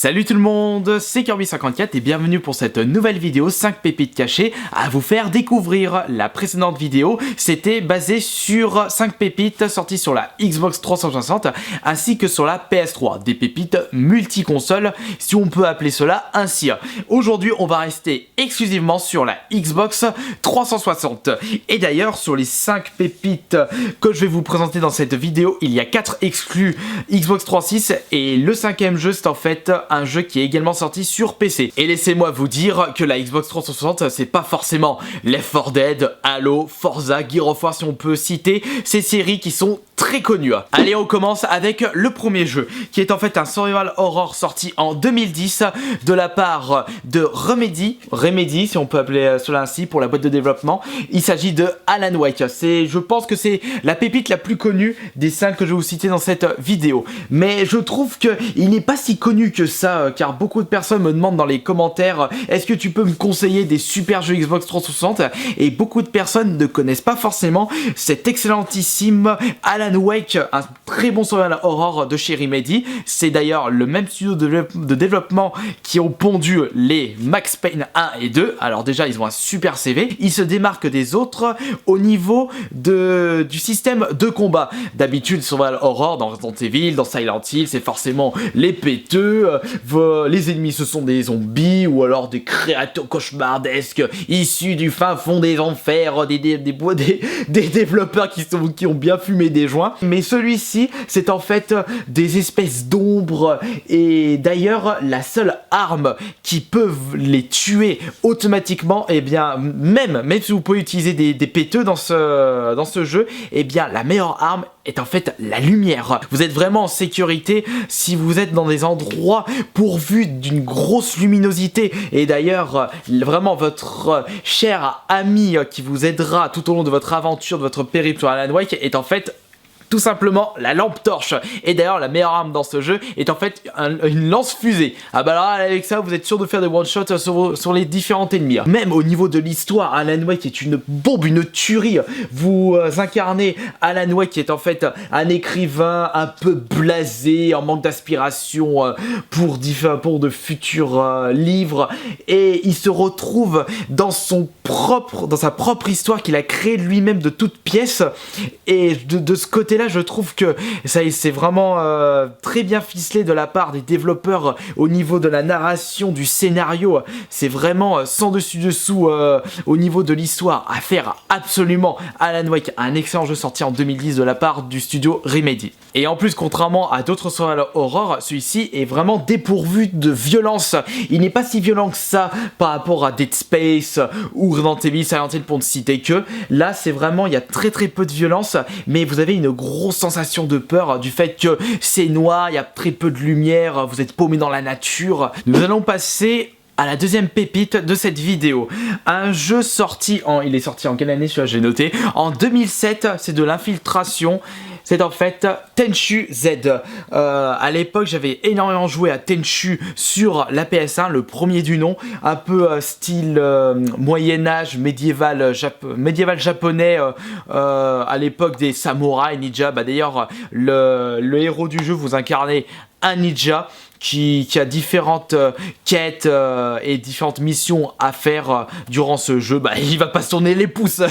Salut tout le monde, c'est Kirby54 et bienvenue pour cette nouvelle vidéo 5 pépites cachées à vous faire découvrir. La précédente vidéo, c'était basé sur 5 pépites sorties sur la Xbox 360 ainsi que sur la PS3, des pépites multi-consoles si on peut appeler cela ainsi. Aujourd'hui, on va rester exclusivement sur la Xbox 360. Et d'ailleurs, sur les 5 pépites que je vais vous présenter dans cette vidéo, il y a 4 exclus Xbox 360 et le 5e jeu, c'est en fait un jeu qui est également sorti sur PC. Et laissez-moi vous dire que la Xbox 360, c'est pas forcément Left 4 Dead, Halo, Forza, Gears of War si on peut citer ces séries qui sont très connues. Allez, on commence avec le premier jeu, qui est en fait un survival horror sorti en 2010 de la part de Remedy si on peut appeler cela ainsi pour la boîte de développement. Il s'agit de Alan Wake. Je pense que c'est la pépite la plus connue des 5 que je vais vous citer dans cette vidéo. Mais je trouve qu'il n'est pas si connu que ça, car beaucoup de personnes me demandent dans les commentaires est-ce que tu peux me conseiller des super jeux Xbox 360, et beaucoup de personnes ne connaissent pas forcément cet excellentissime Alan Wake, un très bon survival horror de chez Remedy. C'est d'ailleurs le même studio de développement qui ont pondu les Max Payne 1 et 2. Alors déjà, ils ont un super CV. Ils se démarquent des autres au niveau du système de combat. D'habitude, survival horror dans Resident Evil, dans Silent Hill, c'est forcément les péteux, les ennemis ce sont des zombies ou alors des créatures cauchemardesques issus du fin fond des enfers, des développeurs qui ont bien fumé des joints. Mais celui-ci, c'est en fait des espèces d'ombres, et d'ailleurs la seule arme qui peut les tuer automatiquement, et bien même si vous pouvez utiliser des péteux dans ce jeu, et bien la meilleure arme est en fait la lumière. Vous êtes vraiment en sécurité si vous êtes dans des endroits pourvus d'une grosse luminosité. Et d'ailleurs, vraiment votre cher ami qui vous aidera tout au long de votre aventure, de votre périple sur Alan Wake, est en fait tout simplement la lampe torche. Et d'ailleurs, la meilleure arme dans ce jeu est en fait une lance-fusée. Ah bah alors avec ça, vous êtes sûr de faire des one-shots sur les différents ennemis. Même au niveau de l'histoire, Alan Wake est une bombe, une tuerie. Vous incarnez Alan Wake qui est en fait un écrivain un peu blasé, en manque d'aspiration pour de futurs livres. Et il se retrouve dans sa propre histoire qu'il a créée lui-même de toutes pièces. Et de ce côté-là, je trouve que c'est vraiment très bien ficelé de la part des développeurs au niveau de la narration, du scénario. C'est vraiment sans dessus dessous au niveau de l'histoire à faire absolument. Alan Wake, un excellent jeu sorti en 2010 de la part du studio Remedy. Et en plus, contrairement à d'autres survival horror, celui-ci est vraiment dépourvu de violence. Il n'est pas si violent que ça par rapport à Dead Space ou Resident Evil, Silent Hill pour ne citer que. Là, c'est vraiment, il y a très peu de violence, mais vous avez une grosse sensation de peur du fait que c'est noir, il y a très peu de lumière, vous êtes paumé dans la nature. Nous allons passer à la deuxième pépite de cette vidéo. Un jeu sorti il est sorti en quelle année, celui-là j'ai noté? En 2007, c'est de l'infiltration. C'est en fait Tenchu Z. À l'époque, j'avais énormément joué à Tenchu sur la PS1, le premier du nom, un peu style Moyen-Âge, médiéval japonais, à l'époque des samouraïs, ninja. Bah, d'ailleurs, le héros du jeu, vous incarnez un ninja qui a différentes quêtes et différentes missions à faire durant ce jeu. Bah, il va pas se tourner les pouces,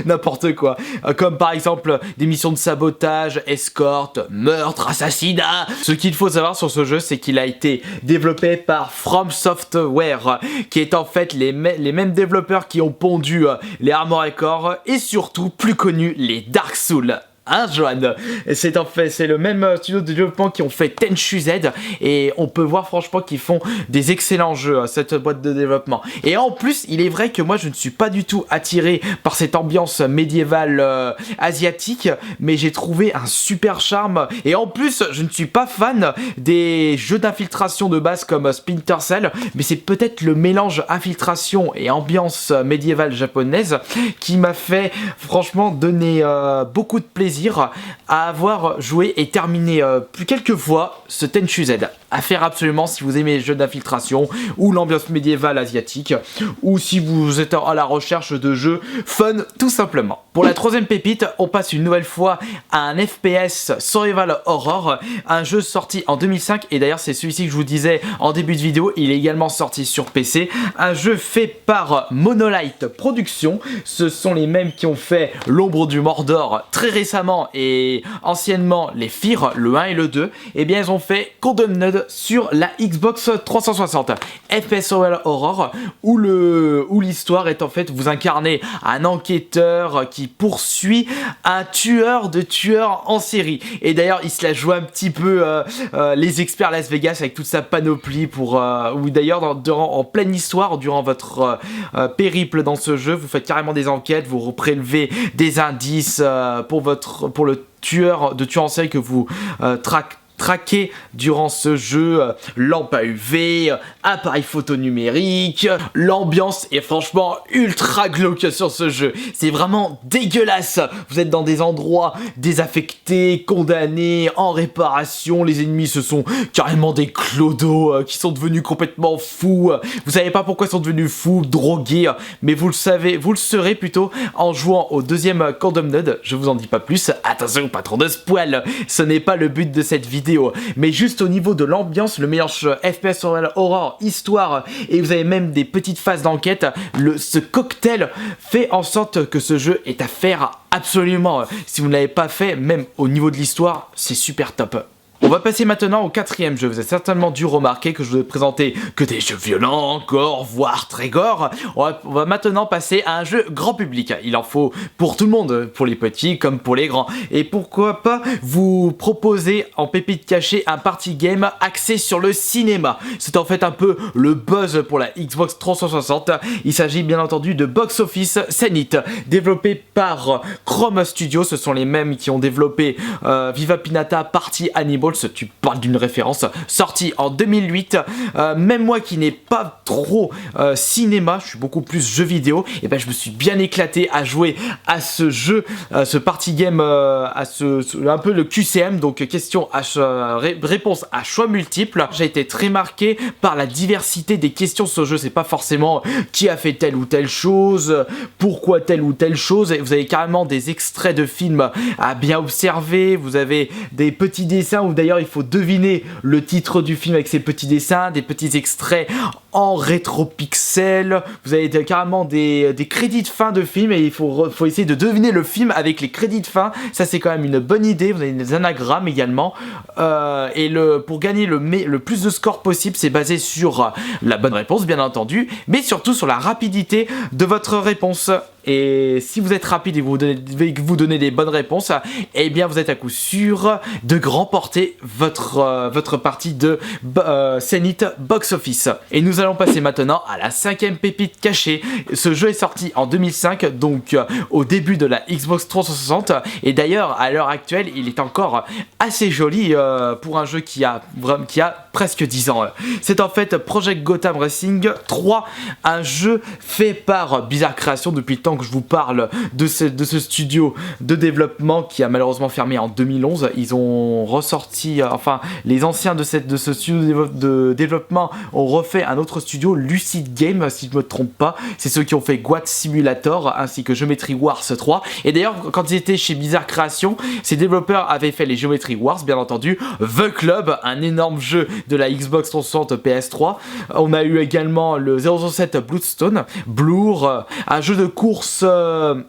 n'importe quoi. Comme par exemple des missions de sabotage, escorte, meurtre, assassinat. Ce qu'il faut savoir sur ce jeu, c'est qu'il a été développé par From Software, qui est en fait les mêmes développeurs qui ont pondu les Armored Core et surtout, plus connus, les Dark Souls. Hein, Johan? C'est en fait, c'est le même studio de développement qui ont fait Tenchu Z, et on peut voir franchement qu'ils font des excellents jeux, cette boîte de développement. Et en plus, il est vrai que moi je ne suis pas du tout attiré par cette ambiance médiévale asiatique, mais j'ai trouvé un super charme. Et en plus, je ne suis pas fan des jeux d'infiltration de base comme Splinter Cell, mais c'est peut-être le mélange infiltration et ambiance médiévale japonaise qui m'a fait franchement donner beaucoup de plaisir à avoir joué et terminé plus quelques fois ce Tenchu Z. à faire absolument si vous aimez les jeux d'infiltration ou l'ambiance médiévale asiatique, ou si vous êtes à la recherche de jeux fun tout simplement. Pour la troisième pépite, on passe une nouvelle fois à un FPS Survival Horror, un jeu sorti en 2005, et d'ailleurs c'est celui-ci que je vous disais en début de vidéo, il est également sorti sur PC, un jeu fait par Monolith Productions. Ce sont les mêmes qui ont fait l'Ombre du Mordor très récemment et anciennement les Fear, le 1 et le 2, et bien ils ont fait Condemned sur la Xbox 360. FPS Survival Horror où l'histoire est en fait, vous incarnez un enquêteur qui poursuit un tueur en série. Et d'ailleurs, il se la joue un petit peu les experts Las Vegas avec toute sa panoplie pour... ou d'ailleurs, en pleine histoire, durant votre périple dans ce jeu, vous faites carrément des enquêtes, vous prélevez des indices pour le tueur en série que vous traquer durant ce jeu, lampe à UV, appareil photo numérique, l'ambiance est franchement ultra glauque sur ce jeu, c'est vraiment dégueulasse, vous êtes dans des endroits désaffectés, condamnés, en réparation, les ennemis ce sont carrément des clodos qui sont devenus complètement fous, vous savez pas pourquoi ils sont devenus fous, drogués, mais vous le serez plutôt en jouant au deuxième Condemned, je vous en dis pas plus, attention pas trop de spoil, ce n'est pas le but de cette vidéo. Mais juste au niveau de l'ambiance, le meilleur FPS Survival Horror, histoire, et vous avez même des petites phases d'enquête, ce cocktail fait en sorte que ce jeu est à faire absolument. Si vous ne l'avez pas fait, même au niveau de l'histoire, c'est super top. On va passer maintenant au quatrième jeu. Vous avez certainement dû remarquer que je ne présentais que des jeux violents, gore, voire très gore. On va maintenant passer à un jeu grand public. Il en faut pour tout le monde, pour les petits comme pour les grands. Et pourquoi pas vous proposer en pépite cachée un party game axé sur le cinéma. C'est en fait un peu le buzz pour la Xbox 360. Il s'agit bien entendu de Box Office Zenith, développé par Chrome Studio. Ce sont les mêmes qui ont développé Viva Pinata Party Animal. Tu parles d'une référence, sortie en 2008, même moi qui n'ai pas trop cinéma, je suis beaucoup plus jeu vidéo, et ben je me suis bien éclaté à jouer à ce jeu, ce party game, un peu le QCM, donc réponse à choix multiples. J'ai été très marqué par la diversité des questions sur ce jeu, c'est pas forcément qui a fait telle ou telle chose, pourquoi telle ou telle chose, et vous avez carrément des extraits de films à bien observer, vous avez des petits dessins où d'ailleurs il faut deviner le titre du film avec ces petits dessins, des petits extraits en rétropixel, vous avez carrément des crédits de fin de film et il faut essayer de deviner le film avec les crédits de fin, ça c'est quand même une bonne idée, vous avez des anagrammes également, pour gagner le plus de scores possible, c'est basé sur la bonne réponse bien entendu, mais surtout sur la rapidité de votre réponse. Et si vous êtes rapide et vous donnez des bonnes réponses, eh bien vous êtes à coup sûr de remporter votre partie de Zenith Box Office. Et nous allons passer maintenant à la cinquième pépite cachée. Ce jeu est sorti en 2005, donc au début de la Xbox 360. Et d'ailleurs, à l'heure actuelle, il est encore assez joli pour un jeu qui a presque 10 ans. C'est en fait Project Gotham Racing 3, un jeu fait par Bizarre Creations depuis le temps que je vous parle de ce studio de développement qui a malheureusement fermé en 2011. Ils ont ressorti, les anciens de ce studio de développement ont refait un autre studio, Lucid Game si je me trompe pas. C'est ceux qui ont fait Goat Simulator ainsi que Geometry Wars 3. Et d'ailleurs quand ils étaient chez Bizarre Creations, ces développeurs avaient fait les Geometry Wars bien entendu, The Club, un énorme jeu de la Xbox 360 PS3. On a eu également le 007 Bloodstone, Blur, un jeu de course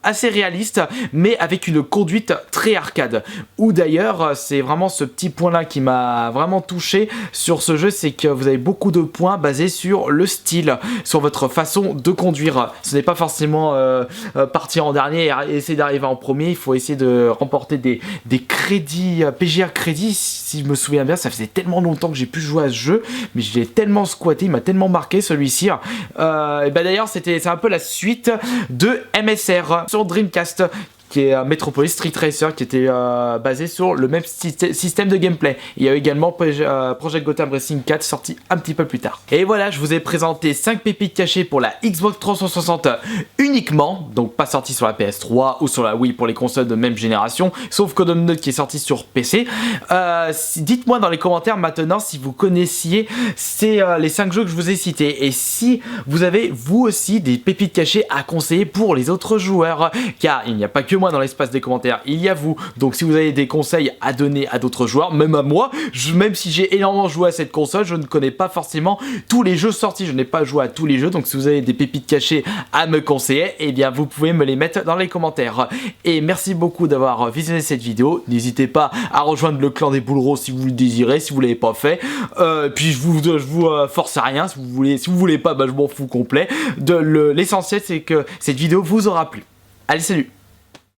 assez réaliste mais avec une conduite très arcade, où d'ailleurs c'est vraiment ce petit point là qui m'a vraiment touché sur ce jeu, c'est que vous avez beaucoup de points basés sur le style, sur votre façon de conduire. Ce n'est pas forcément partir en dernier et essayer d'arriver en premier, il faut essayer de remporter des crédits, PGR crédits si je me souviens bien. Ça faisait tellement longtemps que j'ai pu jouer à ce jeu, mais je l'ai tellement squatté, il m'a tellement marqué celui-ci. Et ben d'ailleurs c'est un peu la suite de MSR sur Dreamcast qui est Metropolis Street Racer, qui était basé sur le même système de gameplay. Il y a également Project Gotham Racing 4 sorti un petit peu plus tard. Et voilà, je vous ai présenté 5 pépites cachées pour la Xbox 360 uniquement, donc pas sorti sur la PS3 ou sur la Wii pour les consoles de même génération, sauf Code of Duty qui est sorti sur PC. Dites-moi dans les commentaires maintenant si vous connaissiez les 5 jeux que je vous ai cités, et si vous avez vous aussi des pépites cachées à conseiller pour les autres joueurs, car il n'y a pas que moi dans l'espace des commentaires, il y a vous. Donc si vous avez des conseils à donner à d'autres joueurs, même à moi, même si j'ai énormément joué à cette console, je ne connais pas forcément tous les jeux sortis, je n'ai pas joué à tous les jeux, donc si vous avez des pépites cachées à me conseiller, eh bien vous pouvez me les mettre dans les commentaires. Et merci beaucoup d'avoir visionné cette vidéo, n'hésitez pas à rejoindre le clan des Bouleros si vous le désirez, si vous ne l'avez pas fait, puis je vous force à rien, si vous voulez pas, bah, je m'en fous complet. L'essentiel c'est que cette vidéo vous aura plu. Allez, salut!